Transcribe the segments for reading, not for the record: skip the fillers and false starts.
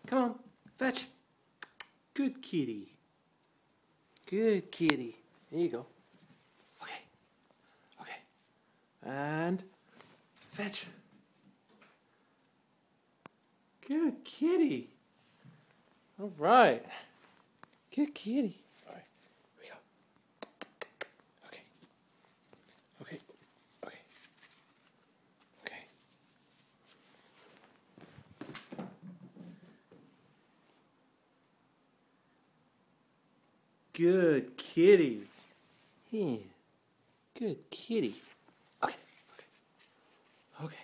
Come on, fetch. Good kitty. Good kitty. There you go. Okay. Okay. And fetch. Good kitty. All right. Good kitty. All right. Here we go. Okay. Okay. Okay. Okay. Good kitty. Yeah. Good kitty. Okay. Okay. Okay.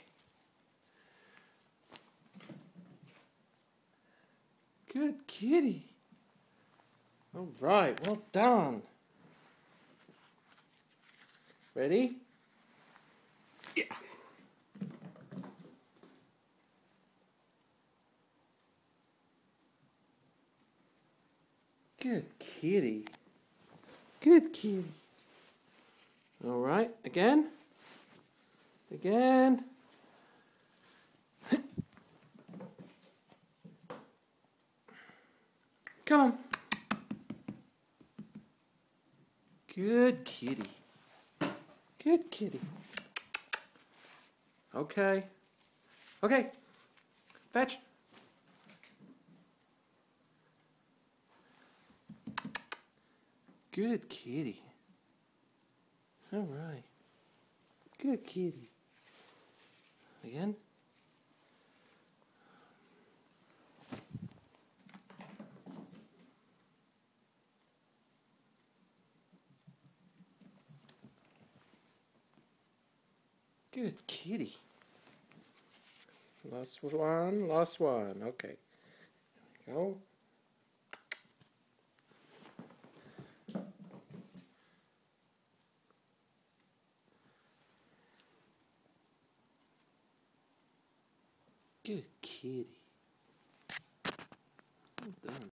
Good kitty. All right. Well done. Ready? Yeah. Good kitty. Good kitty. All right. Again. Again. Come on. Good kitty. Good kitty. Okay. Okay. Fetch. Good kitty. All right. Good kitty. Again. Good kitty. Last one, last one. Okay. Here we go. Good kitty. Well done.